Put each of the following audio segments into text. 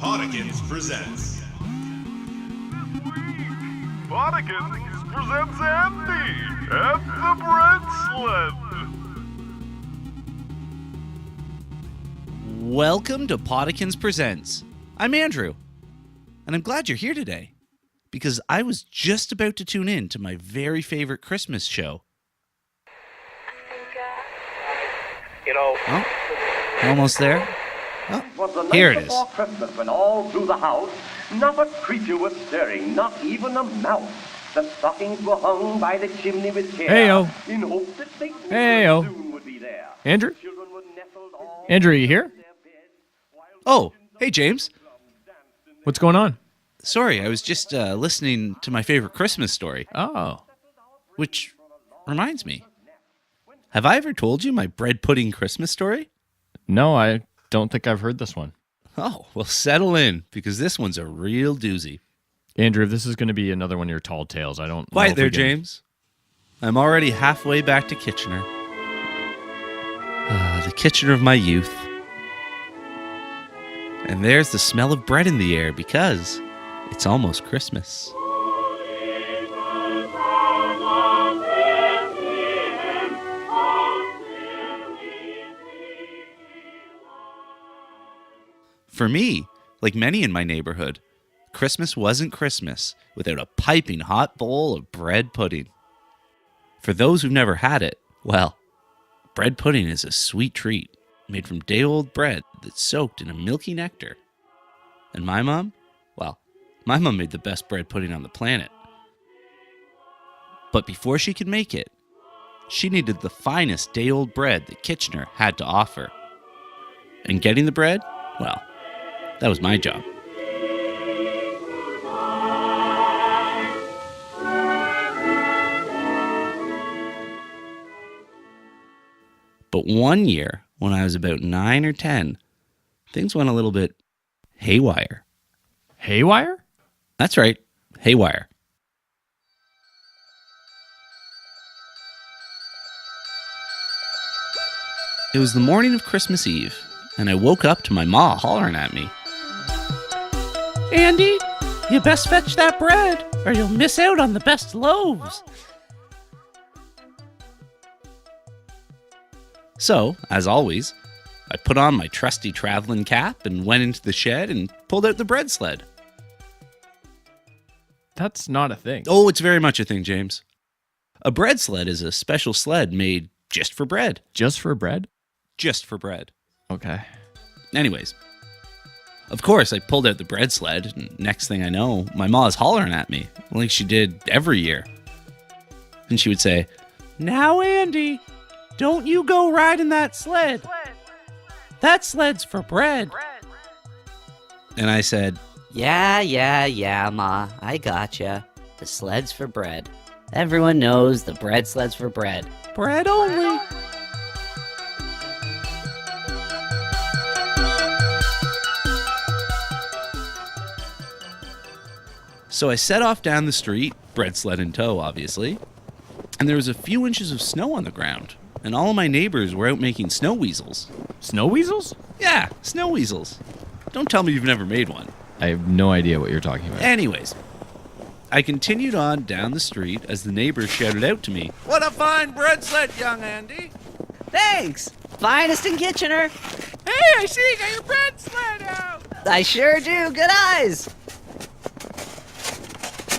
Podikins presents. Podikins presents Andy and the Bread Sled. Welcome to Podikins Presents. I'm Andrew, and I'm glad you're here today, because I was just about to tune in to my very favorite Christmas show. Oh, almost there. Oh, here it is. Before Christmas, when all through the house, not a creature was stirring, not even a mouse. The stockings were hung by the chimney with care. Hey-o. In hopes that St. Hey-o. soon would be there. Andrew? Children were nestled all Andrew, are you here? in their beds, while Oh, hey James. What's going on? Sorry, I was just listening to my favorite Christmas story, Oh, which reminds me. Have I ever told you my bread pudding Christmas story? no, I don't think I've heard this one. Oh, well, settle in, because this one's a real doozy. Andrew, if this is going to be another one of your tall tales, I don't know Quiet if there, we can- James. I'm already halfway back to Kitchener. The Kitchener of my youth. And there's the smell of bread in the air because it's almost Christmas. For me, like many in my neighborhood, Christmas wasn't Christmas without a piping hot bowl of bread pudding. For those who've never had it, well, bread pudding is a sweet treat made from day-old bread that's soaked in a milky nectar. And my mom? Well, my mom made the best bread pudding on the planet. But before she could make it, she needed the finest day-old bread that Kitchener had to offer. And getting the bread? Well, that was my job. But one year, when I was about 9 or 10, things went a little bit haywire. Haywire? That's right, haywire. It was the morning of Christmas Eve, and I woke up to my ma hollering at me. Andy, you best fetch that bread, or you'll miss out on the best loaves. So, as always, I put on my trusty traveling cap and went into the shed and pulled out the bread sled. That's not a thing. Oh, it's very much a thing, James. A bread sled is a special sled made just for bread. Just for bread? Just for bread. Okay. Anyways, of course, I pulled out the bread sled, and next thing I know, my ma is hollering at me, like she did every year. And she would say, "Now, Andy, don't you go riding that sled. That sled's for bread." And I said, Yeah, Ma. I gotcha. The sled's for bread. Everyone knows the bread sled's for bread. "Bread only." So I set off down the street, bread sled in tow, obviously, and there was a few inches of snow on the ground, and all of my neighbors were out making snow weasels. Snow weasels? Yeah, snow weasels. Don't tell me you've never made one. I have no idea what you're talking about. Anyways, I continued on down the street as the neighbors shouted out to me, "What a fine bread sled, young Andy!" Thanks! Finest in Kitchener! "Hey, I see you got your bread sled out!" I sure do! Good eyes!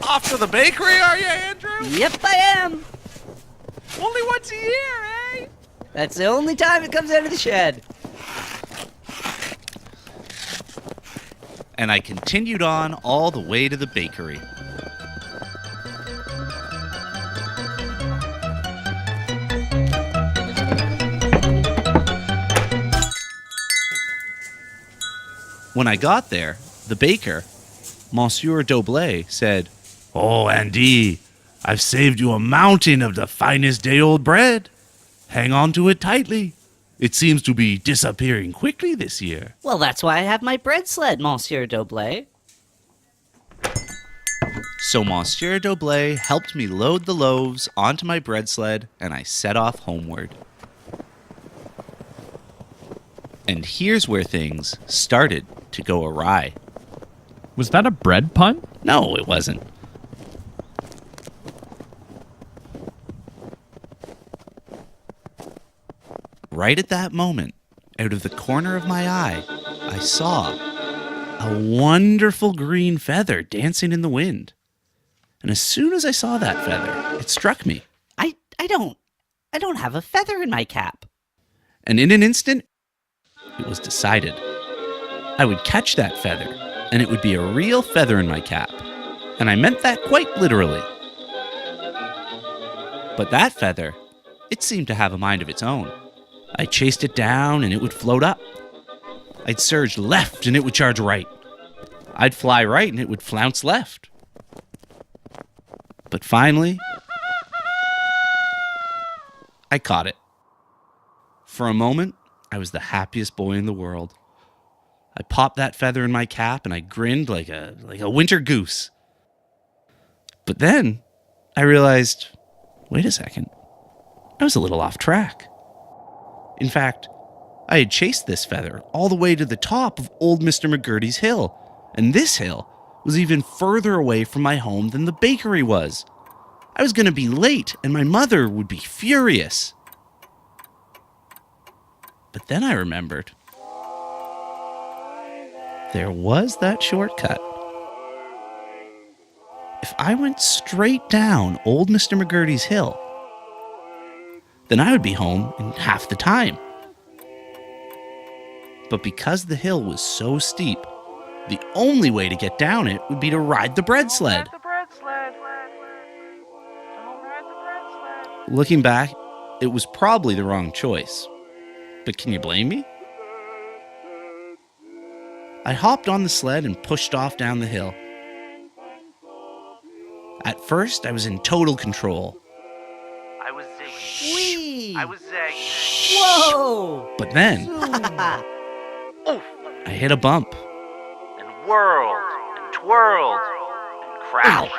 "Off to the bakery, are you, Andrew?" Yep, I am! "Only once a year, eh?" That's the only time it comes out of the shed. And I continued on all the way to the bakery. When I got there, the baker, Monsieur Doblé, said, "Oh, Andy, I've saved you a mountain of the finest day-old bread. Hang on to it tightly. It seems to be disappearing quickly this year." Well, that's why I have my bread sled, Monsieur Doblé. So Monsieur Doblé helped me load the loaves onto my bread sled, and I set off homeward. And here's where things started to go awry. Was that a bread pun? No, it wasn't. Right at that moment, out of the corner of my eye, I saw a wonderful green feather dancing in the wind. And as soon as I saw that feather, it struck me. I don't have a feather in my cap. And in an instant, it was decided. I would catch that feather, and it would be a real feather in my cap. And I meant that quite literally. But that feather, it seemed to have a mind of its own. I chased it down, and it would float up. I'd surge left, and it would charge right. I'd fly right, and it would flounce left. But finally, I caught it. For a moment, I was the happiest boy in the world. I popped that feather in my cap and I grinned like a winter goose. But then I realized, wait a second, I was a little off track. In fact, I had chased this feather all the way to the top of old Mr. McGurty's hill, and this hill was even further away from my home than the bakery was. I was going to be late, and my mother would be furious. But then I remembered. There was that shortcut. If I went straight down old Mr. McGurty's hill, then I would be home in half the time. But because the hill was so steep, the only way to get down it would be to ride the bread sled. Looking back, it was probably the wrong choice. But can you blame me? I hopped on the sled and pushed off down the hill. At first, I was in total control. I was zigging. Whee! I was zagging. Whoa! But then, Oof! I hit a bump. And whirled and twirled and crashed.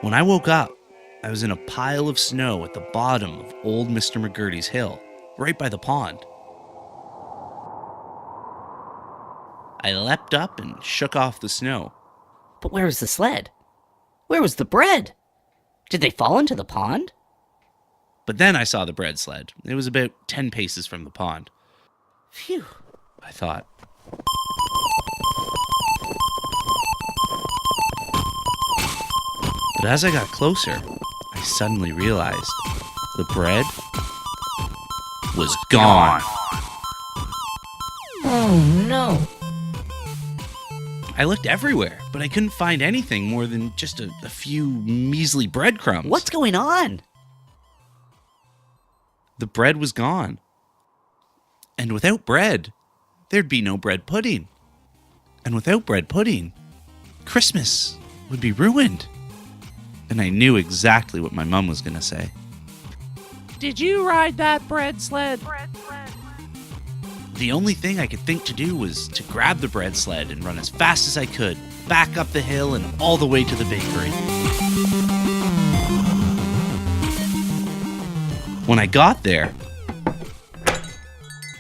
When I woke up, I was in a pile of snow at the bottom of old Mr. McGurty's hill, right by the pond. I leapt up and shook off the snow. But where was the sled? Where was the bread? Did they fall into the pond? But then I saw the bread sled. It was about 10 paces from the pond. Phew. I thought. But as I got closer, I suddenly realized the bread was gone. Oh no. I looked everywhere, but I couldn't find anything more than just a few measly breadcrumbs. What's going on? The bread was gone. And without bread, there'd be no bread pudding. And without bread pudding, Christmas would be ruined. And I knew exactly what my mom was going to say. Did you ride that bread sled? The only thing I could think to do was to grab the bread sled and run as fast as I could, back up the hill and all the way to the bakery. When I got there,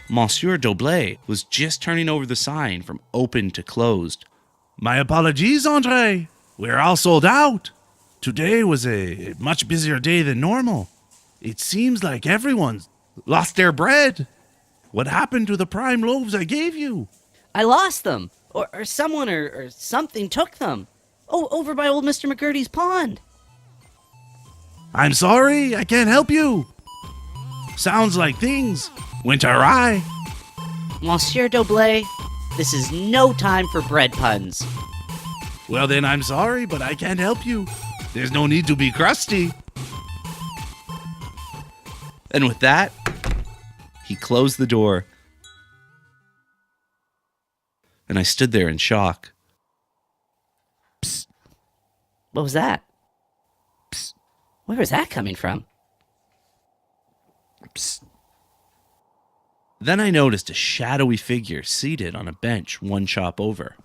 Monsieur Doblé was just turning over the sign from open to closed. My apologies, Andre. We're all sold out. Today was a much busier day than normal. It seems like everyone's lost their bread. What happened to the prime loaves I gave you? I lost them. Or someone or something took them. Oh, over by old Mr. McGurty's pond. I'm sorry, I can't help you. Sounds like things went awry. Monsieur Doblé, this is no time for bread puns. Well then, I'm sorry, but I can't help you. There's no need to be crusty. And with that, he closed the door. And I stood there in shock. Psst. What was that? Psst. Where was that coming from? Psst. Then I noticed a shadowy figure seated on a bench one shop over.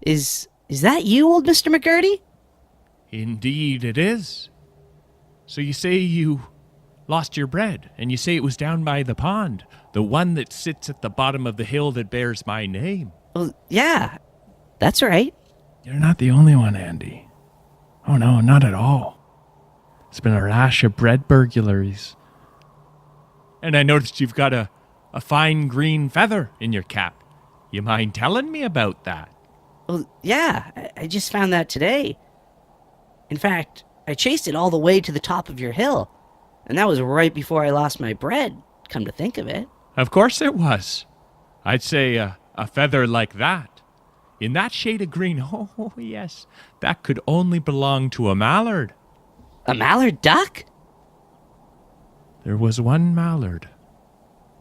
Is that you, old Mr. McGurty? Indeed it is. So you say you lost your bread, and you say it was down by the pond, the one that sits at the bottom of the hill that bears my name. Well, yeah, that's right. You're not the only one, Andy. Oh no, not at all. It's been a rash of bread burglaries. And I noticed you've got a fine green feather in your cap. You mind telling me about that? Well, yeah, I just found that today. In fact, I chased it all the way to the top of your hill, and that was right before I lost my bread, come to think of it. Of course it was. I'd say a feather like that, in that shade of green, oh yes, that could only belong to a mallard. A mallard duck? There was one mallard.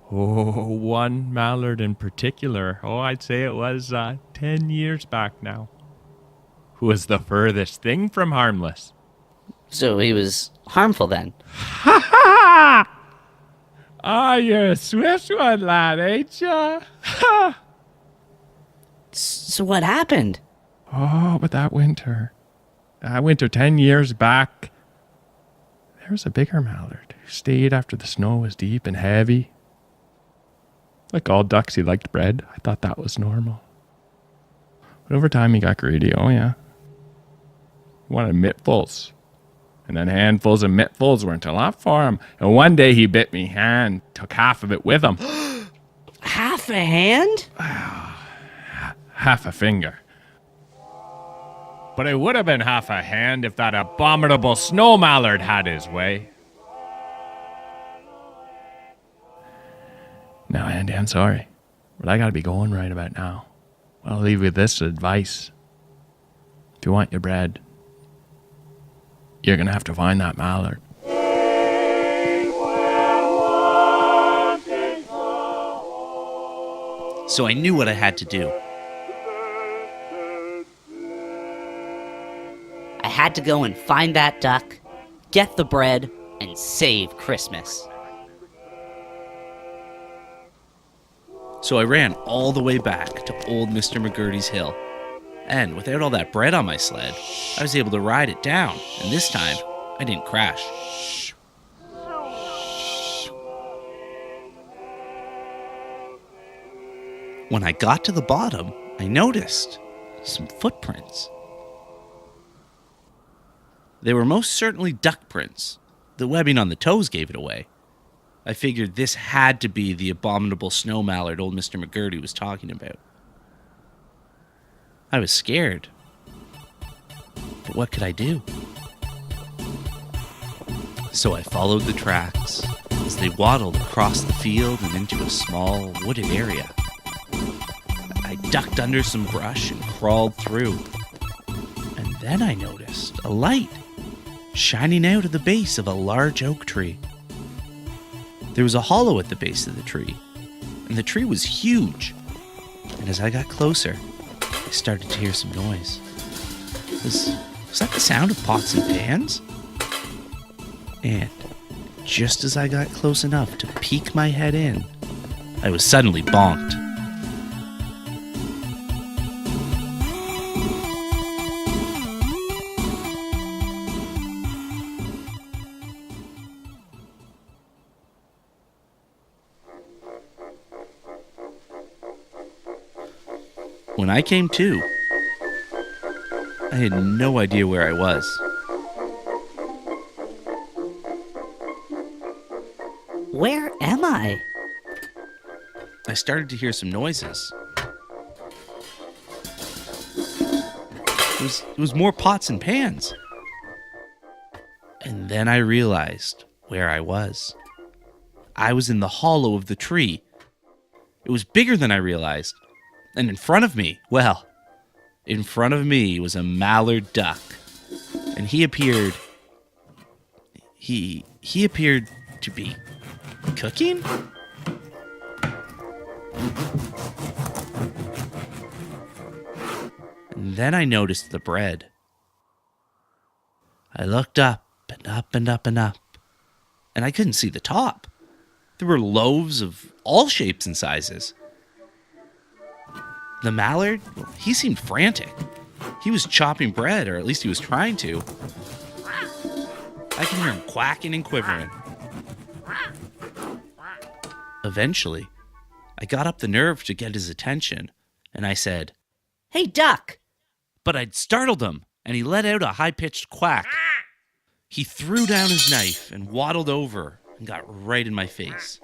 Oh, one mallard in particular. Oh, I'd say it was 10 years back now. Who was the furthest thing from harmless. So he was harmful then. Ha ha! Ah, you're a swift one, lad, ain't ya? Ha! So what happened? Oh, but that winter 10 years back, there was a bigger mallard who stayed after the snow was deep and heavy. Like all ducks, he liked bread. I thought that was normal. But over time, he got greedy. Oh, yeah. He wanted mitfuls. And then handfuls and mitfuls weren't a lot for him. And one day, he bit me hand, took half of it with him. Half a hand? Half a finger. But it would have been half a hand if that abominable snow mallard had his way. Now, Andy, I'm sorry, but I gotta be going right about now. I'll leave you with this advice. If you want your bread, you're gonna have to find that mallard. So I knew what I had to do. I had to go and find that duck, get the bread, and save Christmas. So I ran all the way back to old Mr. McGurdy's hill. And without all that bread on my sled, I was able to ride it down, and this time, I didn't crash. When I got to the bottom, I noticed some footprints. They were most certainly duck prints. The webbing on the toes gave it away. I figured this had to be the abominable snow mallard old Mr. McGurdy was talking about. I was scared. But what could I do? So I followed the tracks as they waddled across the field and into a small wooded area. I ducked under some brush and crawled through. And then I noticed a light shining out of the base of a large oak tree. There was a hollow at the base of the tree, and the tree was huge. And as I got closer, I started to hear some noise. Was that the sound of pots and pans? And just as I got close enough to peek my head in, I was suddenly bonked. When I came to, I had no idea where I was. Where am I? I started to hear some noises. It was more pots and pans. And then I realized where I was. I was in the hollow of the tree. It was bigger than I realized. And in front of me was a mallard duck. And he appeared to be cooking? And then I noticed the bread. I looked up and up and up and up, and I couldn't see the top. There were loaves of all shapes and sizes. The mallard, he seemed frantic. He was chopping bread, or at least he was trying to. I can hear him quacking and quivering. Eventually, I got up the nerve to get his attention, and I said, Hey, Duck! but I'd startled him, and he let out a high-pitched quack. He threw down his knife and waddled over and got right in my face,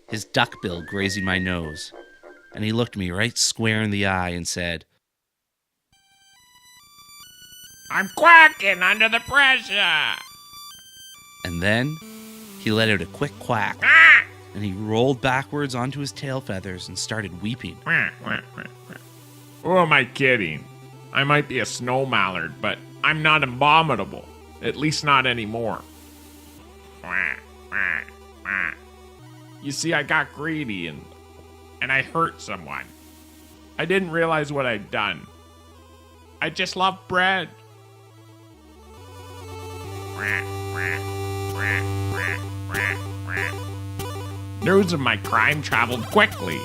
his duck bill grazing my nose, and he looked me right square in the eye and said, I'm quacking under the pressure. and then he let out a quick quack, and he rolled backwards onto his tail feathers and started weeping. Who am I kidding? I might be a snow mallard, but I'm not abominable. At least not anymore. You see, I got greedy and I hurt someone. I didn't realize what I'd done. I just love bread. News of my crime traveled quickly,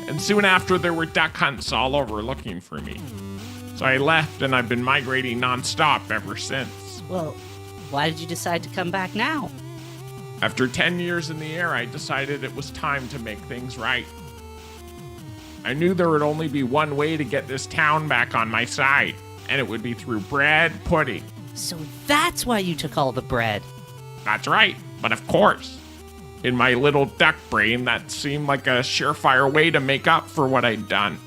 and soon after there were duck hunts all over looking for me. So I left and I've been migrating nonstop ever since. Well, why did you decide to come back now? After 10 years in the air, I decided it was time to make things right. I knew there would only be one way to get this town back on my side, and it would be through bread pudding. So that's why you took all the bread. That's right, but of course, in my little duck brain, that seemed like a surefire way to make up for what I'd done.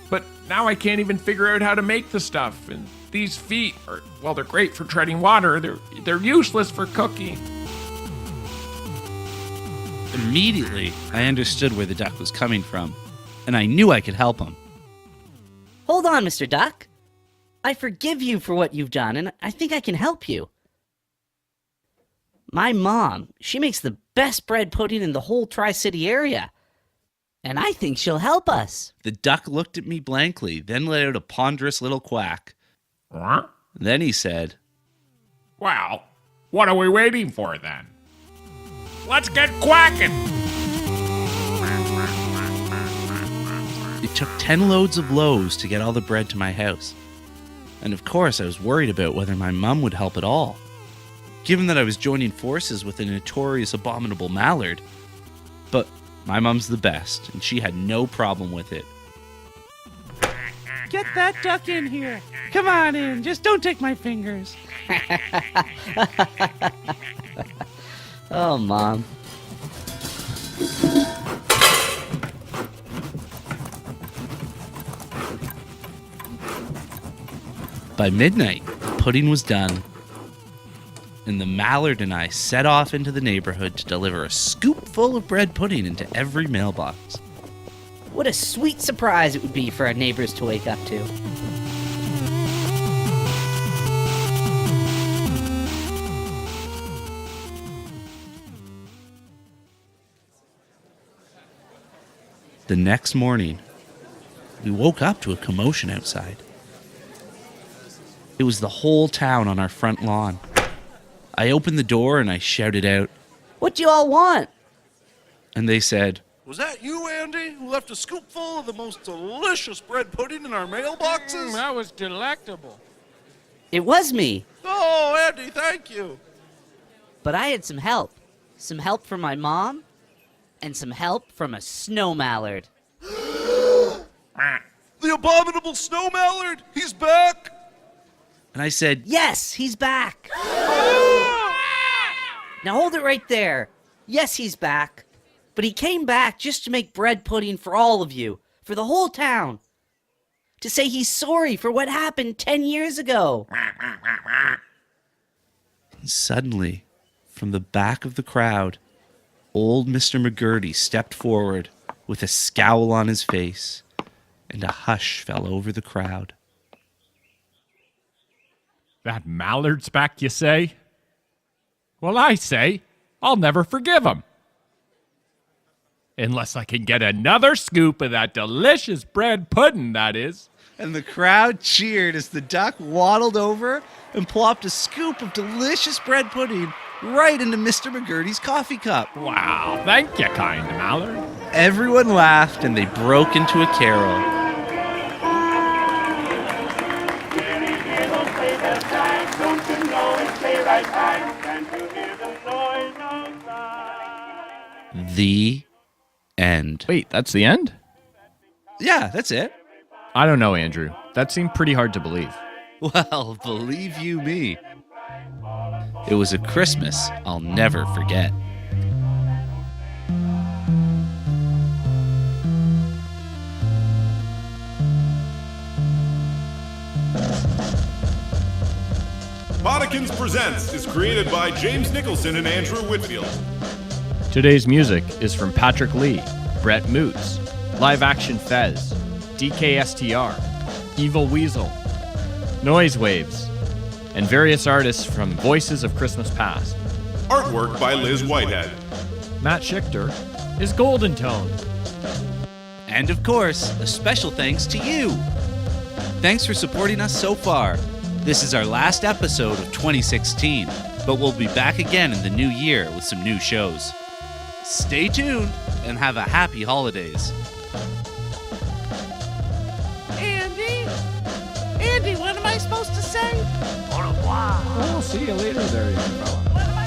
But now I can't even figure out how to make the stuff, and these feet are, well, they're great for treading water, they're useless for cooking. Immediately, I understood where the duck was coming from, and I knew I could help him. Hold on, Mr. Duck. I forgive you for what you've done, and I think I can help you. My mom, she makes the best bread pudding in the whole Tri-City area, and I think she'll help us. The duck looked at me blankly, then let out a ponderous little quack. Huh? Then he said, Well, what are we waiting for then? Let's get quacking! it took 10 loads of loaves to get all the bread to my house. And of course, I was worried about whether my mum would help at all, given that I was joining forces with a notorious abominable mallard. But my mum's the best, and she had no problem with it. Get that duck in here. Come on in. Just don't take my fingers. Oh, Mom. By midnight, the pudding was done, and the mallard and I set off into the neighborhood to deliver a scoop full of bread pudding into every mailbox. What a sweet surprise it would be for our neighbors to wake up to. The next morning, we woke up to a commotion outside. It was the whole town on our front lawn. I opened the door and I shouted out, What do you all want? and they said, Was that you, Andy, who left a scoopful of the most delicious bread pudding in our mailboxes? That was delectable. It was me, Oh, Andy, thank you. but I had some help. Some help from my mom, and some help from a snow mallard. The abominable snow mallard, he's back. and I said, Yes, he's back. Now hold it right there. Yes, he's back. But he came back just to make bread pudding for all of you, for the whole town. To say he's sorry for what happened 10 years ago. And suddenly, from the back of the crowd, old Mr. McGurty stepped forward with a scowl on his face, and a hush fell over the crowd. That mallard's back, you say? Well, I say, I'll never forgive him. Unless I can get another scoop of that delicious bread pudding, that is. And the crowd cheered as the duck waddled over and plopped a scoop of delicious bread pudding right into Mr. McGurty's coffee cup. Wow, thank you, kind mallard. Everyone laughed and they broke into a carol. The end. Wait, that's the end? Yeah, that's it. I don't know, Andrew. That seemed pretty hard to believe. Well, believe you me. It was a Christmas I'll never forget. Podikins Presents is created by James Nicholson and Andrew Whitfield. Today's music is from Patrick Lee, Brett Moots, Live Action Fez, DKSTR, Evil Weasel, Noise Waves, and various artists from Voices of Christmas Past. Artwork by Liz Whitehead. Matt Schichter is Golden Tone. And of course, a special thanks to you. Thanks for supporting us so far. This is our last episode of 2016, but we'll be back again in the new year with some new shows. Stay tuned and have a happy holidays. Andy, what am I supposed to say? Au revoir. Well, see you later there, young fella. Bye-bye.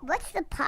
What's the pot?